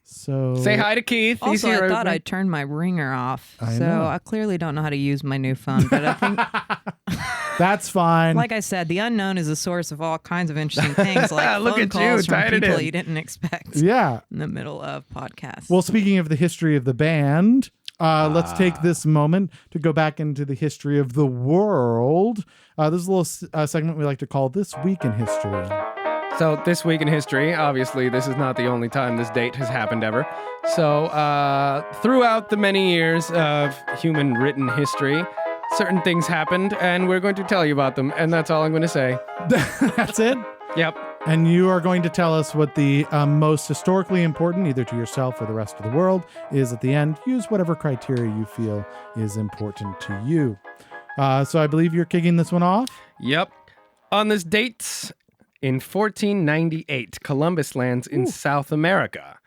so Say hi to Keith. He's Also, here. I thought I everybody. turned my ringer off, I so know. I clearly don't know how to use my new phone. But I think, That's fine. like I said, the unknown is a source of all kinds of interesting things, like Look phone at you, calls from tied it people in. you didn't expect yeah. in the middle of podcasts. Well, speaking of the history of the band, let's take this moment to go back into the history of the world. This is a little segment we like to call This Week in History. So this week in history, obviously, this is not the only time this date has happened ever. So throughout the many years of human written history, certain things happened, and we're going to tell you about them, and that's all I'm going to say. That's it. Yep. And you are going to tell us what the most historically important, either to yourself or the rest of the world, is at the end. Use whatever criteria you feel is important to you. So I believe you're kicking this one off. Yep. On this date, in 1498, Columbus lands in South America,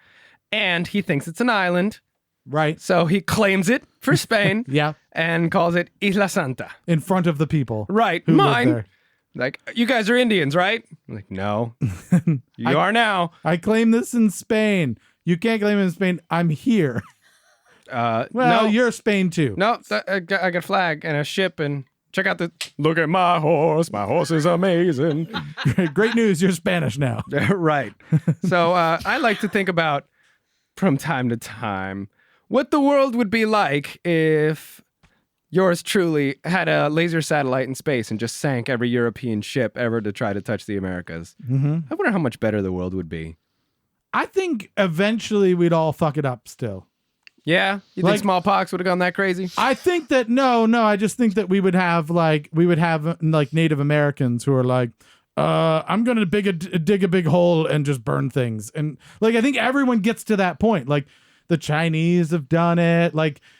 and he thinks it's an island, Right. so he claims it for Spain Yeah. and calls it Isla Santa. In front of the people. Right, who live mine. there. Like, you guys are Indians, right? I'm like, no. You are now. I claim this in Spain. You can't claim it in Spain. I'm here. Well, no, you're Spain too. no, I got a flag and a ship, and check out the. Look at my horse. My horse is amazing. Great news. You're Spanish now. Right. So I like to think about, from time to time, what the world would be like if yours truly had a laser satellite in space and just sank every European ship ever to try to touch the Americas. Mm-hmm. I wonder how much better the world would be. I think eventually we'd all fuck it up still. Yeah? You Like- think smallpox would have gone that crazy? I think that no, I just think that we would have Native Americans who are like, I'm gonna dig a big hole and just burn things. And like I think everyone gets to that point. Like the Chinese have done it.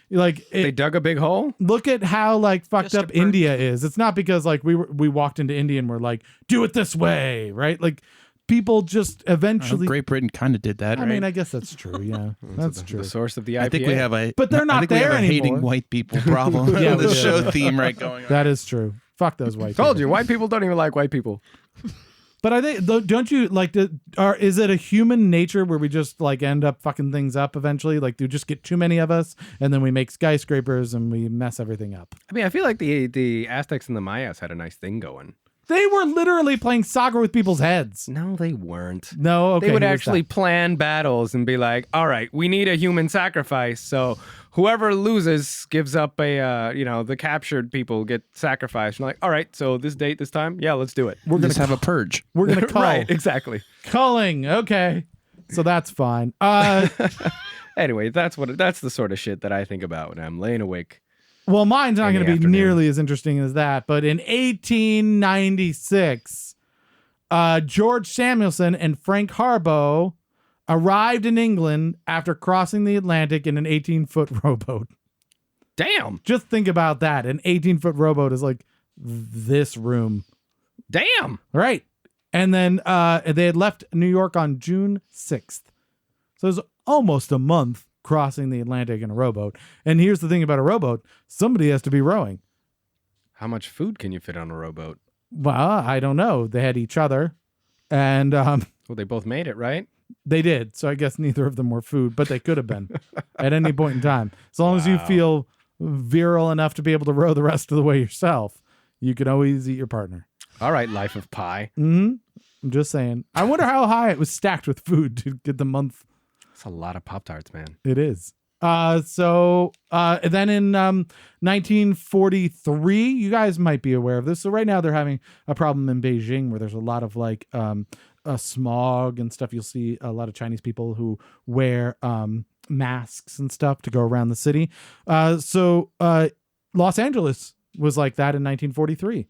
They dug a big hole? Look at how like fucked Just to up burn India is. It's not because like we walked into India and we're like, do it this way, right? Like people just eventually. Great Britain kind of did that, I right? mean, I guess that's true. Yeah, that's true. The source of the IPA. I think we have a. But they're not I think we there have a hating anymore. white people problem. Yeah, the we do. show theme right going on. That is true. Fuck those white. Told people. you, white people don't even like white people. But I think, don't you like is it a human nature where we just like end up fucking things up eventually? Like, do just get too many of us and then we make skyscrapers and we mess everything up? I mean, I feel like the Aztecs and the Mayas had a nice thing going. They were literally playing soccer with people's heads. No, they weren't. No, okay. They would who was actually that? plan battles and be like, all right, we need a human sacrifice. So whoever loses gives up the captured people get sacrificed. And like, all right, so this date, this time, yeah, let's do it. We're gonna have a purge. We're gonna call Right, exactly. culling. Okay, so that's fine. Anyway, that's the sort of shit that I think about when I'm laying awake. Well, mine's not In the going to be afternoon. nearly as interesting as that. But in 1896, George Samuelson and Frank Harbaugh arrived in England after crossing the Atlantic in an 18-foot rowboat. Damn. Just think about that. An 18-foot rowboat is like this room. Damn. Right. And then they had left New York on June 6th. So it was almost a month crossing the Atlantic in a rowboat. And here's the thing about a rowboat. Somebody has to be rowing. How much food can you fit on a rowboat? Well, I don't know. They had each other. And Well, they both made it, right? they did. So I guess neither of them were food, but they could have been at any point in time. As long as you feel virile enough to be able to row the rest of the way yourself, you can always eat your partner. All right, life of pi. I'm just saying. I wonder how high it was stacked with food to get the month. That's a lot of Pop-Tarts, man. It is. So then in 1943, you guys might be aware of this. So right now they're having a problem in Beijing where there's a lot of like smog and stuff. You'll see a lot of Chinese people who wear masks and stuff to go around the city. So Los Angeles was like that in 1943.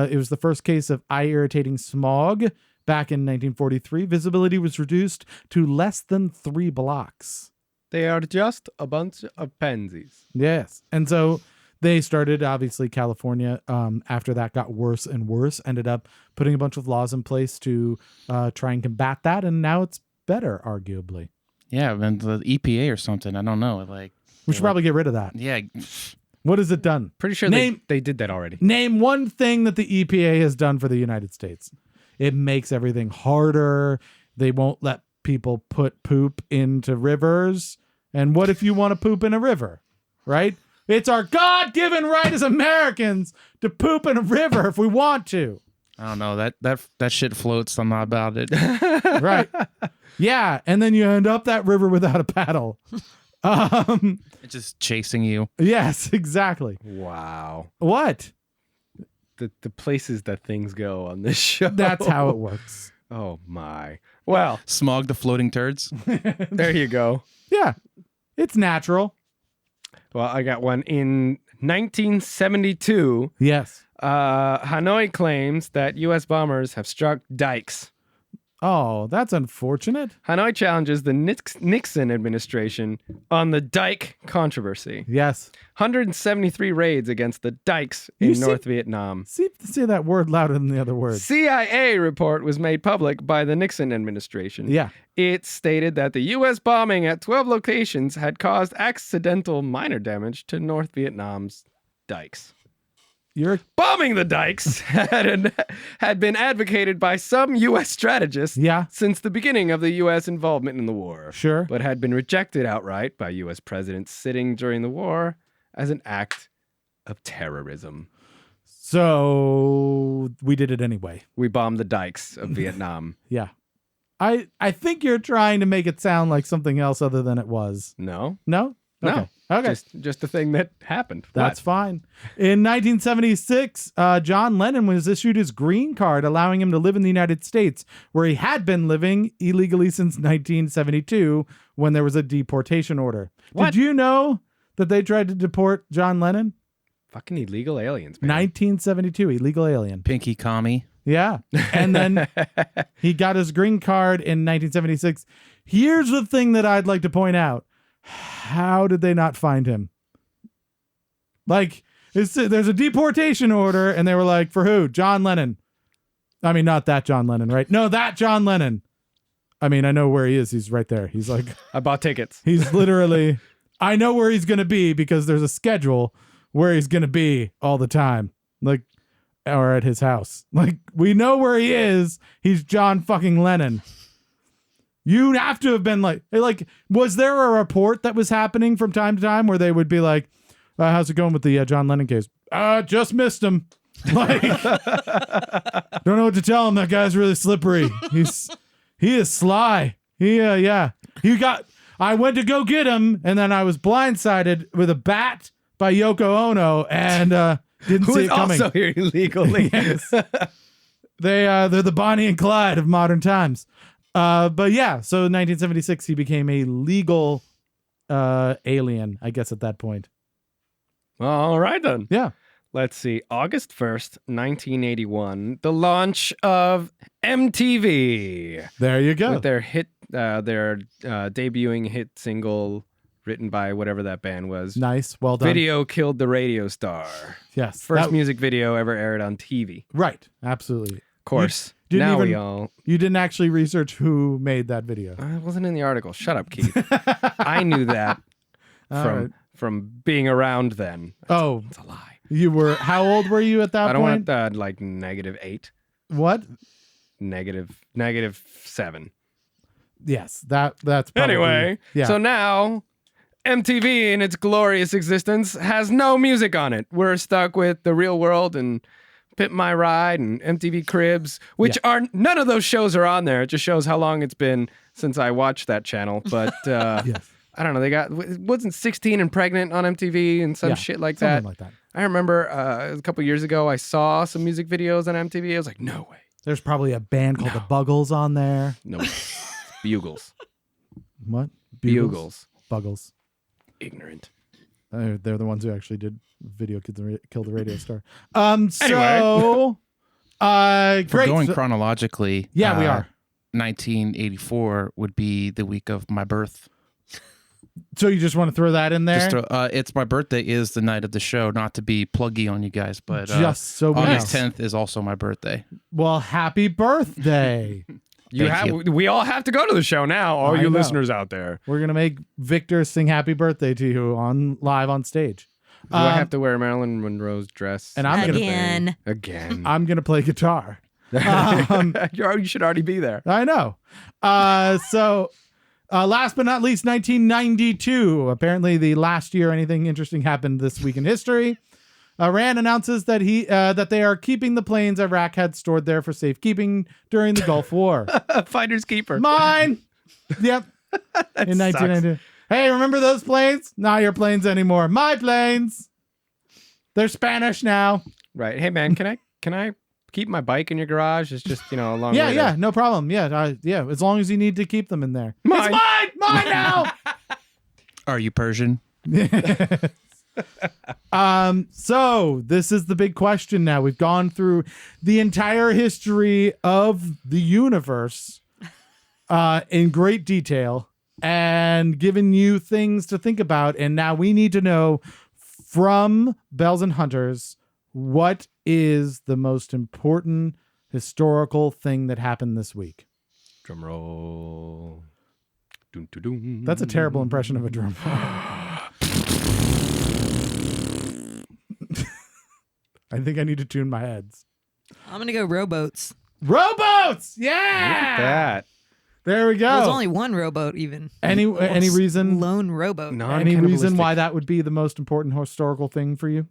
It was the first case of eye irritating smog back in 1943. Visibility was reduced to less than 3 blocks. They are just a bunch of pansies. Yes. And so they started, obviously, California, after that got worse and worse, ended up putting a bunch of laws in place to try and combat that. And now it's better, arguably. Yeah, and the EPA or something. I don't know. Like We should probably get rid of that. Yeah. What has it done? Pretty sure they did that already. Name one thing that the EPA has done for the United States. It makes everything harder. They won't let people put poop into rivers. And what if you want to poop in a river, right? It's our God-given right as Americans to poop in a river if we want to. I don't know. That shit floats. I'm not about it. Right. Yeah. And then you end up that river without a paddle. It's just chasing you. Yes, exactly. Wow. What? The places that things go on this show. That's how it works. Oh, my. Well, Smog the floating turds. there you go. Yeah. It's natural. Well, I got one. In 1972, Yes. Hanoi claims that U.S. bombers have struck dikes. Oh, that's unfortunate. Hanoi challenges the Nixon administration on the dike controversy. Yes. 173 raids against the dikes You in see- North Vietnam. See that word louder than the other word. CIA report was made public by the Nixon administration. Yeah. It stated that the U.S. bombing at 12 locations had caused accidental minor damage to North Vietnam's dikes. Bombing the dikes had been advocated by some U.S. strategists since the beginning of the U.S. involvement in the war. Sure. But had been rejected outright by U.S. presidents sitting during the war as an act of terrorism. So we did it anyway. We bombed the dikes of Vietnam. Yeah. I think you're trying to make it sound like something else other than it was. No. No? No. Okay. Just a thing that happened. That's fine. In 1976, John Lennon was issued his green card, allowing him to live in the United States, where he had been living illegally since 1972 when there was a deportation order. What? Did you know that they tried to deport John Lennon? Fucking illegal aliens, man. 1972, illegal alien. Pinky commie. Yeah. And then he got his green card in 1976. Here's the thing that I'd like to point out. How did they not find him? Like, there's a deportation order, and they were like, for who? John Lennon. I mean, not that John Lennon, right? No, that John Lennon. I mean, I know where he is. He's right there. He's like... I bought tickets. He's literally... I know where he's going to be because there's a schedule where he's going to be all the time. Like, or at his house. Like, we know where he is. He's John fucking Lennon. You'd have to have been like, was there a report that was happening from time to time where they would be like, how's it going with the John Lennon case? Just missed him. Like, don't know what to tell him. That guy's really slippery. He is sly. I went to go get him, and then I was blindsided with a bat by Yoko Ono, and didn't see it coming. Also here illegally. Yes. They're the Bonnie and Clyde of modern times. But yeah, so in 1976, he became a legal alien, I guess, at that point. All right, then. Yeah. Let's see. August 1st, 1981, the launch of MTV. There you go. With their hit, their debuting hit single, written by whatever that band was. Nice. Well done. Video killed the radio star. Yes. First music video ever aired on TV. Right. Absolutely. Of course. You didn't Now even- we all... You didn't actually research who made that video. I wasn't in the article. Shut up, Keith. I knew that All from right. from being around then. Oh, It's a lie. you were. How old were you at that I don't point? want like -8. What? -7. Yes. That's probably, Anyway, Yeah. so now MTV in its glorious existence has no music on it. We're stuck with The Real World and Pimp My Ride and MTV Cribs, which are none of those shows are on there. It just shows how long it's been since I watched that channel. But yes. I don't know. They wasn't 16 and Pregnant on MTV and some Yeah, shit like something that. like that. I remember a couple years ago I saw some music videos on MTV. I was like, no way. There's probably a band called the Buggles on there. No. Bugles. What? Bugles. Buggles. Ignorant. They're the ones who actually did Video Kill the Radio Star. Anyway. For Great. going So- chronologically, Yeah, we are. 1984 would be the week of my birth. So you just want to throw that in there? It's my birthday is the night of the show. Not to be pluggy on you guys, but just so we August know. 10th is also my birthday. Well, happy birthday. We all have to go to the show now, all I you know. listeners out there. We're going to make Victor sing happy birthday to you live on stage. Do I have to wear Marilyn Monroe's dress? And I'm Again. Again. I'm going to play guitar. You should already be there. I know. Last but not least, 1992. Apparently, the last year anything interesting happened this week in history. Iran announces that that they are keeping the planes Iraq had stored there for safekeeping during the Gulf War. Finders keeper. Mine. Yep. In 1992. Hey, remember those planes? Not your planes anymore. My planes. They're Spanish now. Right. Hey man, can I keep my bike in your garage? It's just, a long way. Yeah, no problem. Yeah, as long as you need to keep them in there. Mine. It's mine now. Are you Persian? So this is the big question now. We've gone through the entire history of the universe in great detail and given you things to think about. And now we need to know from Bells and Hunters, what is the most important historical thing that happened this week? Drum roll. Dun, dun, dun. That's a terrible impression of a drum roll. I think I need to tune my heads. I'm gonna go rowboats. Rowboats! Look at Yeah! that. There we go. There's only one rowboat, even. Any reason? Lone rowboat. Any reason why that would be the most important historical thing for you?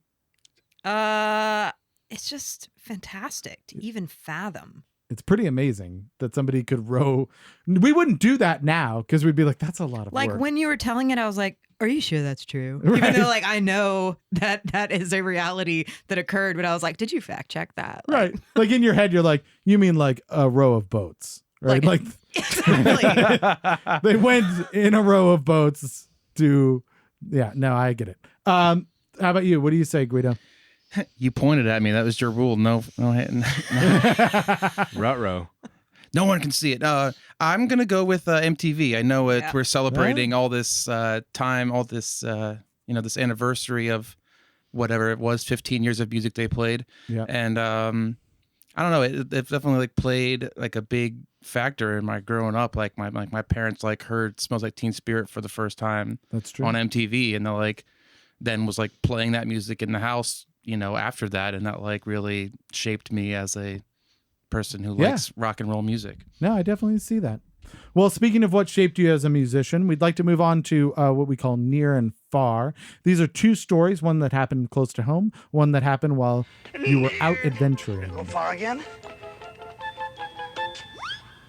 It's just fantastic to even fathom. It's pretty amazing that somebody could row. We wouldn't do that now because we'd be like, that's a lot of Like work. when you were telling it, I was like, "Are you sure that's true?" Right. Even though, like, I know that is a reality that occurred, but I was like, "Did you fact check that?" Right. Like in your head, you're like, you mean like a row of boats, right? Like Exactly. they went in a row of boats to, yeah, no, I get it. How about you? What do you say, Guido? You pointed at me. That was your rule. No, Ruh-roh. no one can see it. I'm gonna go with MTV. I know Yeah. we're celebrating all this time, all this this anniversary of whatever it was, 15 years of music they played. Yeah. And I don't know. It definitely like played like a big factor in my growing up. Like my parents like heard "Smells Like Teen Spirit" for the first time That's true. on MTV, and they then was like playing that music in the house. After that, and that like really shaped me as a person who likes rock and roll music. No, I definitely see that. Well, speaking of what shaped you as a musician, we'd like to move on to what we call near and far. These are two stories, one that happened close to home, one that happened while you were out adventuring. Go far again?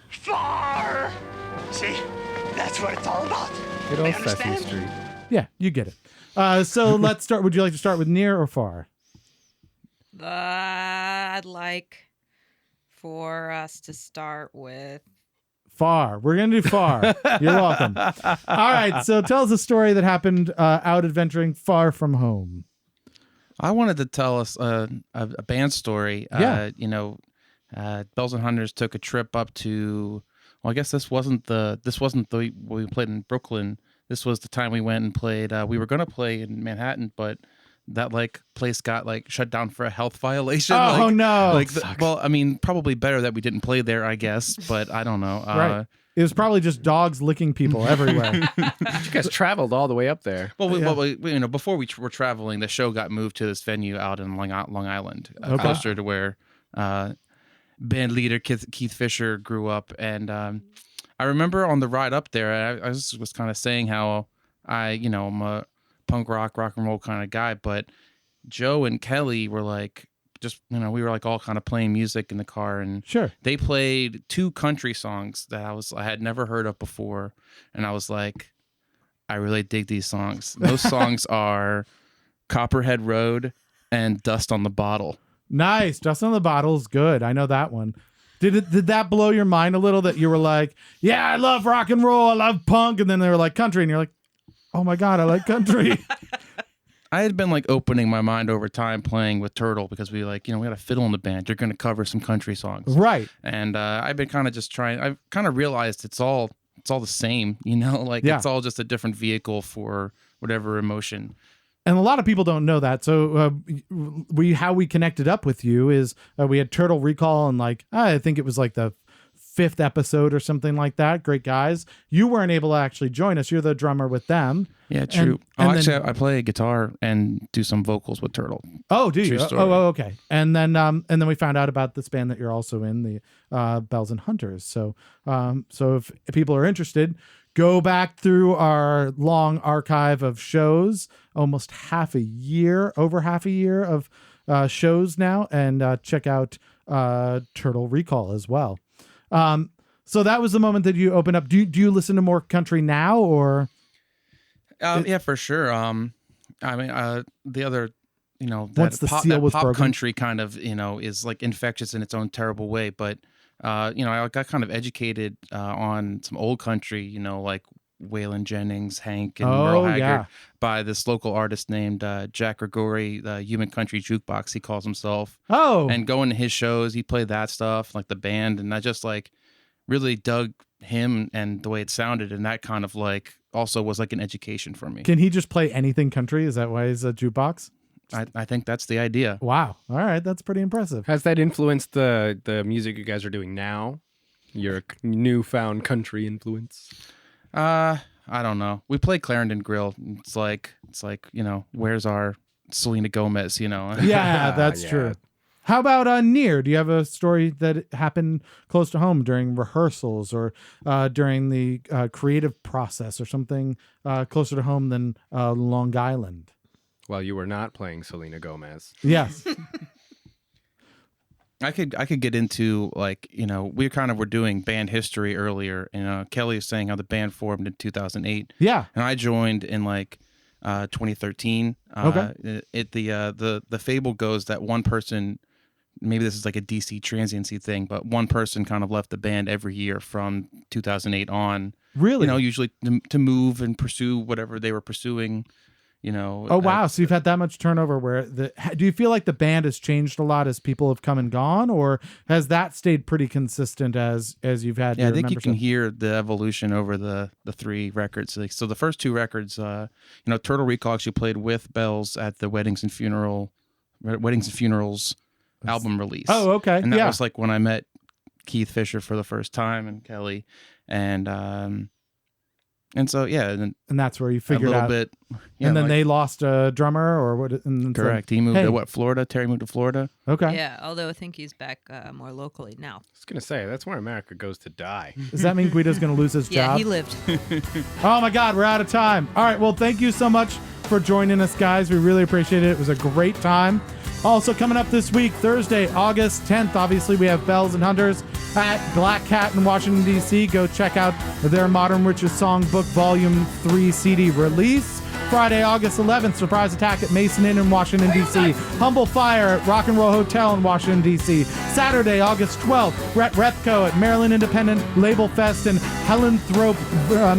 Far! See? That's what it's all about. Good You old Sesame understand? Street. Yeah, you get it. So let's start. Would you like to start with near or far? I'd like for us to start with Far. We're going to do far. You're welcome. All right. So tell us a story that happened out adventuring far from home. I wanted to tell us a band story. Yeah. Bells and Hunters took a trip up to. Well, I guess this wasn't the what we played in Brooklyn. this was the time we went and played. We were gonna play in Manhattan, but that like place got like shut down for a health violation. Oh, like, no. Like, well, I mean, probably better that we didn't play there, I guess. But I don't know. Right. It was probably just dogs licking people everywhere. You guys traveled all the way up there. Well, we, before we were traveling, the show got moved to this venue out in Long Island, closer to where band leader Keith Fisher grew up. And I remember on the ride up there, I was kind of saying how I'm a punk rock and roll kind of guy, but Joe and Kelly were like, we were like all kind of playing music in the car, and Sure. they played 2 country songs that I had never heard of before, and I was like, I really dig these songs. Those songs are Copperhead Road and Dust on the Bottle. Nice. Dust on the Bottle is good. I know that one. Did that blow your mind a little that you were like, yeah, I love rock and roll, I love punk, and then they were like country, and you're like, oh my God, I like country. I had been like opening my mind over time playing with Turtle because we we had a fiddle in the band. You're going to cover some country songs. Right. And I've been kind of just I've kind of realized it's all the same, it's all just a different vehicle for whatever emotion. And a lot of people don't know that. So how we connected up with you is we had Turtle Recall, and I think it was like the 5th episode or something like that. Great guys. You weren't able to actually join us. You're the drummer with them. Yeah, true. I play guitar and do some vocals with Turtle. Oh, do you? True story. Oh, okay. And then we found out about this band that you're also in, the Bells and Hunters. So if people are interested, go back through our long archive of shows, almost over half a year of shows now, and check out Turtle Recall as well. So that was the moment that you opened up. Do you listen to more country now, or? Yeah, for sure. The other, once the seal was pop broken, country kind of, is like infectious in its own terrible way. But, I got kind of educated on some old country, like Waylon Jennings, Hank, and Merle Haggard by this local artist named Jack Gregory, the Human Country Jukebox, he calls himself. Oh. And going to his shows, he played that stuff, like the band, and I just really dug him and the way it sounded, and that kind of also was like an education for me. Can he just play anything country? Is that why he's a jukebox? I think that's the idea. Wow. All right. That's pretty impressive. Has that influenced the music you guys are doing now? Your newfound country influence? I don't know. We play Clarendon Grill. It's like where's our Selena Gomez? Yeah, that's true. How about near? Do you have a story that happened close to home during rehearsals or during the creative process or something closer to home than Long Island? Well, you were not playing Selena Gomez. Yes. I could get into we kind of were doing band history earlier, and Kelly was saying how the band formed in 2008. Yeah. And I joined in 2013. Okay. The fable goes that one person, maybe this is like a DC transiency thing, but one person kind of left the band every year from 2008 on. Really? Usually to move and pursue whatever they were pursuing. Oh wow! So you've had that much turnover. Do you feel like the band has changed a lot as people have come and gone, or has that stayed pretty consistent as you've had? Yeah, your I think membership? You can hear the evolution over the 3 records. So the first 2 records, Turtle Recall actually played with Bells at the Weddings and Funerals album release. Oh, okay. And that was when I met Keith Fisher for the first time and Kelly, and so and that's where you figured a little out bit. Yeah, and then they lost a drummer, or what? And correct. He moved to Florida. Terry moved to Florida. Okay. Yeah, although I think he's back more locally now. I was gonna say that's where America goes to die. Does that mean Guido's gonna lose his job? Yeah, he lived. Oh my God, we're out of time. All right, well, thank you so much for joining us, guys. We really appreciate it. It was a great time. Also coming up this week, Thursday, August 10th, obviously we have Bells and Hunters at Black Cat in Washington, D.C. Go check out their Modern Witches Songbook Volume 3 CD release. Friday, August 11th, surprise attack at Mason Inn in Washington, D.C. Humble Fire at Rock and Roll Hotel in Washington, D.C. Saturday, August 12th, Rhett Rethko at Maryland Independent Label Fest in Helenthrop,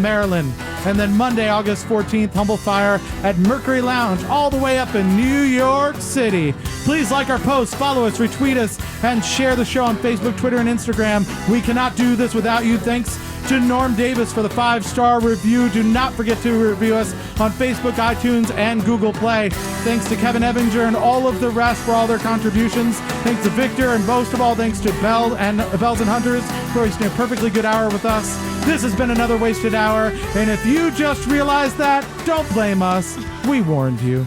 Maryland. And then Monday, August 14th, Humble Fire at Mercury Lounge, all the way up in New York City. Please like our posts, follow us, retweet us, and share the show on Facebook, Twitter, and Instagram. We cannot do this without you. Thanks to Norm Davis for the 5-star review. Do not forget to review us on Facebook, iTunes, and Google Play. Thanks to Kevin Ebinger and all of the rest for all their contributions. Thanks to Victor, and most of all, thanks to Bells and Hunters for wasting a perfectly good hour with us. This has been another wasted hour, and if you just realized that, don't blame us. We warned you.